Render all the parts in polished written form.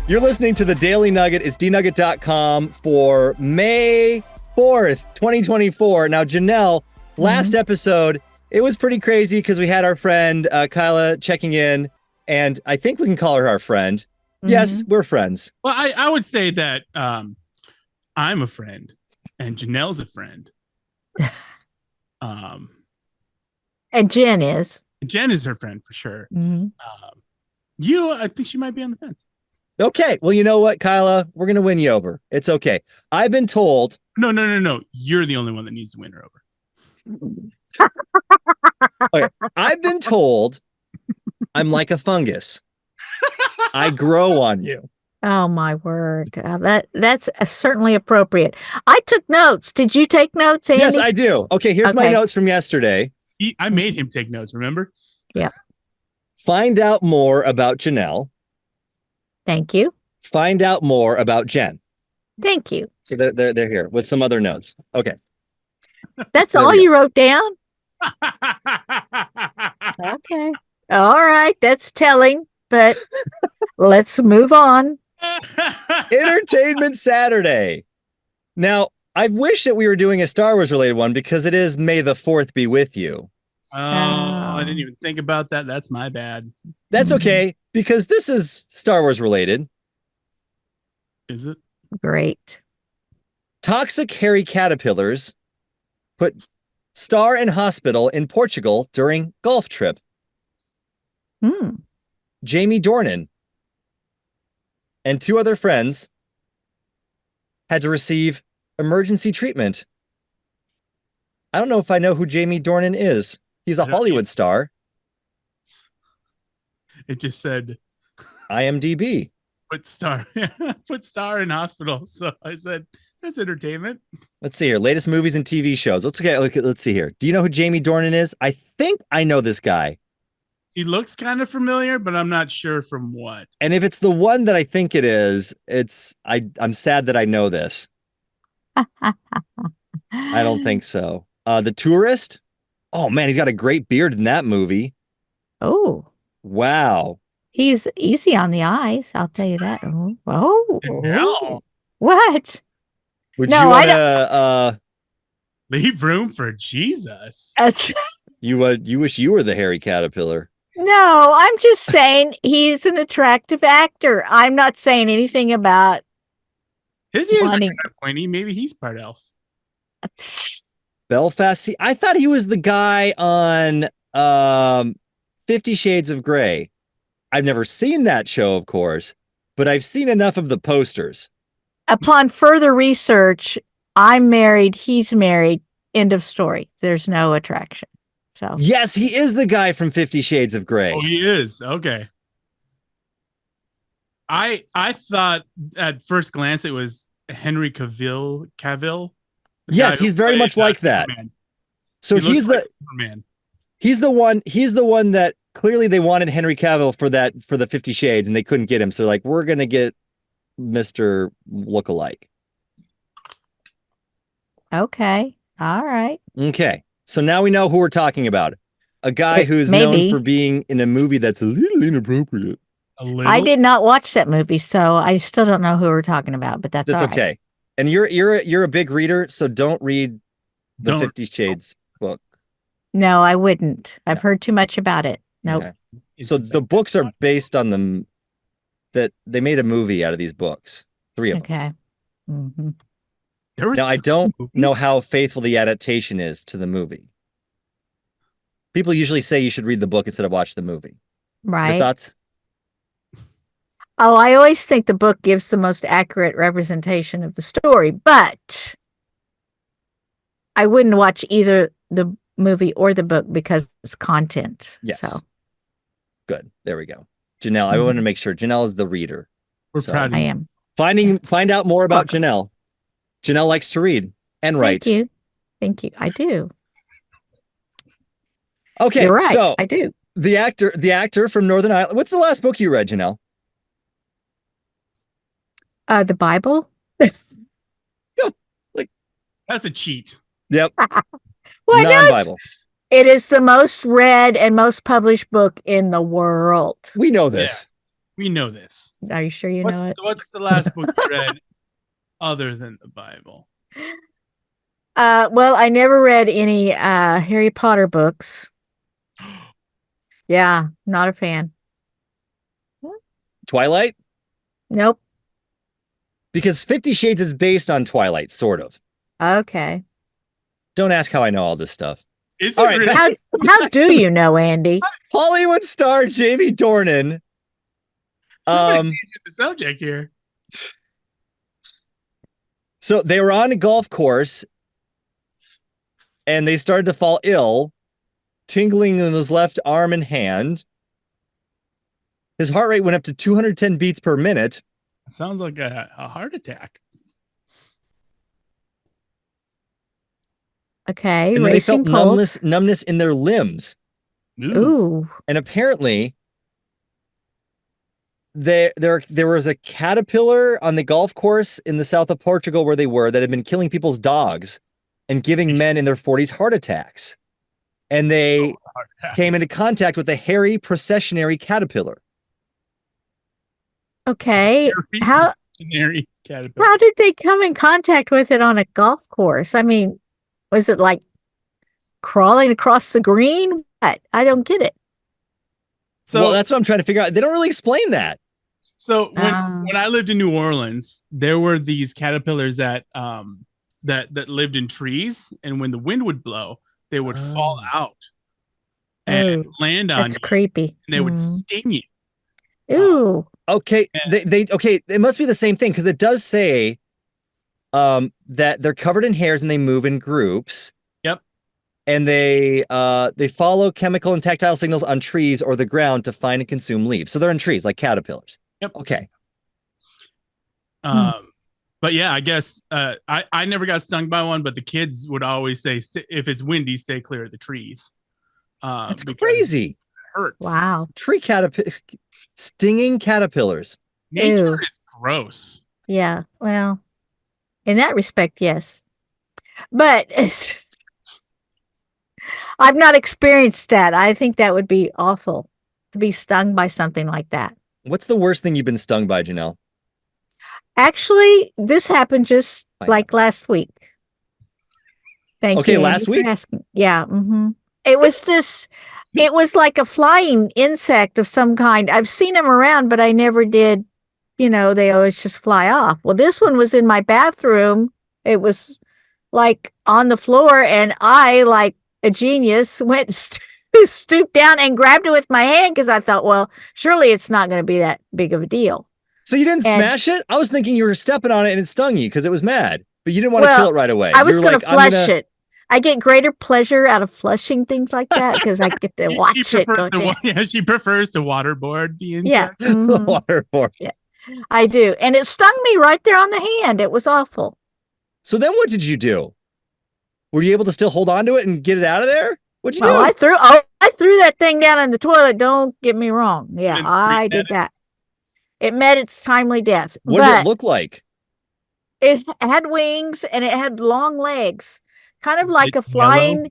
You're listening to the Daily Nugget. It's dnugget.com for May 4th, 2024. Now, Janelle, last episode, it was pretty crazy because we had our friend Kyla checking in, and I think we can call her our friend. Yes, we're friends. Well, I would say that I'm a friend, and Janelle's a friend. And Jenn is. Jenn is her friend for sure. I think she might be on the fence. Okay. Well, you know what, Kyla? We're going to win you over. It's okay. I've been told. No. You're the only one that needs to win her over. Okay. I've been told I'm like a fungus. I grow on you. Oh, my word. That's certainly appropriate. I took notes. Did you take notes, Andy? Yes, I do. Okay, here's my notes from yesterday. I made him take notes, remember? Yeah. Find out more about Janelle. Thank you. Find out more about Jenn. Thank you. So they're here with some other notes. Okay. That's all you wrote down? Okay. All right. That's telling, but let's move on. Entertainment Saturday. Now, I wish that we were doing a Star Wars related one because it is May the 4th be with you. Oh, I didn't even think about that. That's my bad. That's okay, because this is Star Wars related. Is it? Great. Toxic hairy caterpillars put star in hospital in Portugal during golf trip. Jamie Dornan and two other friends had to receive emergency treatment. I don't know if I know who Jamie Dornan is. He's a Hollywood star. It just said IMDb. Put star in hospital. So I said, that's entertainment. Let's see here. Latest movies and TV shows. Let's see here. Do you know who Jamie Dornan is? I think I know this guy. He looks kind of familiar, but I'm not sure from what. And if it's the one that I think it is, I'm sad that I know this. I don't think so. The Tourist. Oh man, he's got a great beard in that movie. Oh. Wow. He's easy on the eyes, I'll tell you that. Oh. No. What? Would you want to leave room for Jesus? You wish you were the hairy caterpillar. No, I'm just saying he's an attractive actor. I'm not saying anything about his ears are kind of pointy. Maybe he's part elf. Belfast. See, I thought he was the guy on 50 Shades of Grey. I've never seen that show, of course, but I've seen enough of the posters. Upon further research, I'm married, he's married, end of story. There's no attraction. So yes, he is the guy from 50 Shades of Grey. Oh, he is. Okay. I thought at first glance it was Henry Cavill. Yes, he's very much like that. Superman. So he's the one that clearly they wanted Henry Cavill for the 50 Shades and they couldn't get him. So like, we're going to get Mr. Lookalike. Okay. All right. Okay. So now we know who we're talking about. A guy who's known for being in a movie that's a little inappropriate. I did not watch that movie, so I still don't know who we're talking about, but that's all right. Okay. And you're a big reader, so don't read the 50 Shades book. No, I wouldn't. I've heard too much about it. Nope. Okay. So the books are based on them, that they made a movie out of these books. 3 of them. Okay. Mm-hmm. Now, I don't know how faithful the adaptation is to the movie. People usually say you should read the book instead of watch the movie. Right. Your thoughts? Oh, I always think the book gives the most accurate representation of the story, but I wouldn't watch either the movie or the book because it's content. Yes. So. Good. There we go. Janelle, I want to make sure. Janelle is the reader. We're proud of you. I am. Find out more about Janelle. Janelle likes to read and write. Thank you. I do. Okay, you're right. So I do. The actor from Northern Ireland. What's the last book you read, Janelle? The Bible. Like, that's a cheat. Yep. Why non-Bible. It is the most read and most published book in the world. We know this. We know this. Are you sure you know it? What's the last book you read other than the Bible? Well, I never read any Harry Potter books. Yeah, not a fan. Twilight? Nope. Because 50 Shades is based on Twilight, sort of. Okay. Don't ask how I know all this stuff. Is All it right, really? How do you know, Andy? Hollywood star Jamie Dornan. Somebody changed the subject here. So they were on a golf course and they started to fall ill, tingling in his left arm and hand. His heart rate went up to 210 beats per minute. It sounds like a heart attack. Okay, And then they felt pulse. numbness in their limbs. Ooh. And apparently there was a caterpillar on the golf course in the south of Portugal where they were that had been killing people's dogs and giving men in their 40s heart attacks. And they came into contact with the hairy processionary caterpillar. Okay. How caterpillar. did they come in contact with it on a golf course? I mean, was it like crawling across the green? What? I don't get it. So well, that's what I'm trying to figure out. They don't really explain that. So when I lived in New Orleans, there were these caterpillars that that lived in trees, and when the wind would blow, they would fall out and land on you. That's creepy. And they would sting you. Ooh. Okay, okay. It must be the same thing because it does say that they're covered in hairs and they move in groups. Yep. And they follow chemical and tactile signals on trees or the ground to find and consume leaves. So they're in trees like caterpillars. Yep. Okay. But yeah, I guess I never got stung by one, but the kids would always say, if it's windy, stay clear of the trees. That's crazy. It hurts. Wow. Stinging caterpillars. Nature is gross. Yeah. Well, in that respect, yes. But I've not experienced that. I think that would be awful to be stung by something like that. What's the worst thing you've been stung by, Janelle? Actually, this happened just like last week. Thank you. Okay, last week? Yeah. It was like a flying insect of some kind. I've seen them around, but I never did. You know, they always just fly off. Well, this one was in my bathroom. It was like on the floor, and I, like a genius, went stooped down and grabbed it with my hand because I thought, well, surely it's not going to be that big of a deal. So you didn't smash it? I was thinking you were stepping on it and it stung you because it was mad, but you didn't want to kill it right away. I was going to flush it. I get greater pleasure out of flushing things like that because I get to watch it go down. Yeah, she prefers to waterboard the insect. Yeah. Waterboard. Yeah, I do. And it stung me right there on the hand. It was awful. So then what did you do? Were you able to still hold on to it and get it out of there? What'd you do? I threw that thing down in the toilet. Don't get me wrong. Yeah, I did that. It met its timely death. What did it look like? It had wings and it had long legs, kind of like a flying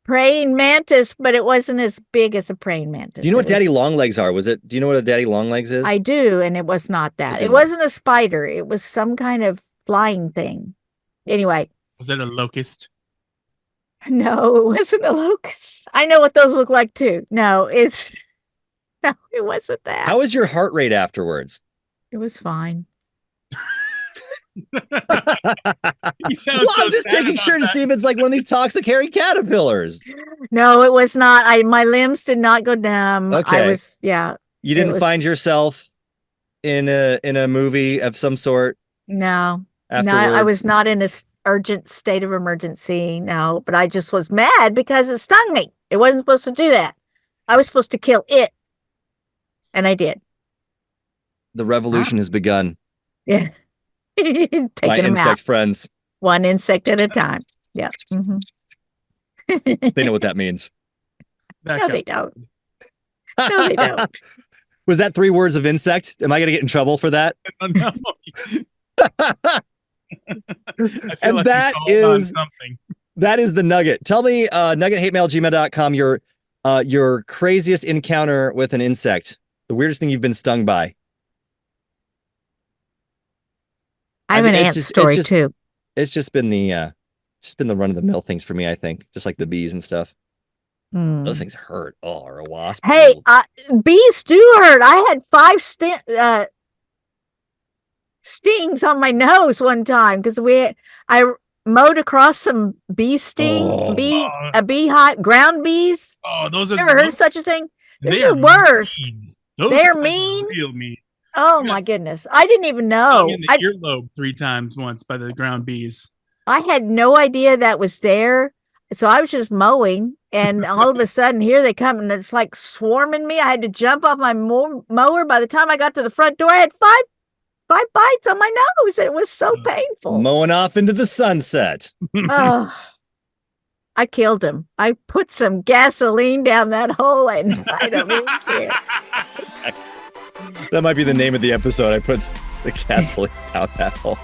praying mantis, but it wasn't as big as a praying mantis. Do you know what daddy long legs are? Do you know what a daddy long legs is? I do, and it was not that. It wasn't a spider. It was some kind of flying thing. Anyway. Was it a locust? No, it wasn't a locust. I know what those look like too. No, it wasn't that. How was your heart rate afterwards? It was fine. Well, I'm just taking sure to see if it's like one of these toxic hairy caterpillars. No, it was not. My limbs did not go numb. Okay. You didn't find yourself in a movie of some sort? No. Afterwards? No, I was not in a urgent state of emergency. No, but I just was mad because it stung me. It wasn't supposed to do that. I was supposed to kill it. And I did. The revolution has begun. Yeah. My insect friends. One insect at a time. Yeah. They know what that means. No, they don't. No, they don't. Was that 3 words of insect? Am I going to get in trouble for that? No. And like that is the Nugget. Tell me, nugget@gmail.com, your craziest encounter with an insect. The weirdest thing you've been stung by. I have an ant story too. It's just been the run of the mill things for me. I think just like the bees and stuff. Those things hurt. Oh, or a wasp. Hey, bees do hurt. I had 5 stings on my nose one time because I mowed across some a beehive, ground bees. Oh, those are never heard of such a thing. They are the worst. They're mean. mean. Mean. Oh my goodness! I didn't even know. In the earlobe 3 times once by the ground bees. I had no idea that was there, so I was just mowing, and all of a sudden, here they come, and it's like swarming me. I had to jump off my mower. By the time I got to the front door, I had five bites on my nose. It was so painful. Mowing off into the sunset. Oh, I killed him. I put some gasoline down that hole, and I don't even care. That might be the name of the episode. I put the gasoline down that hole.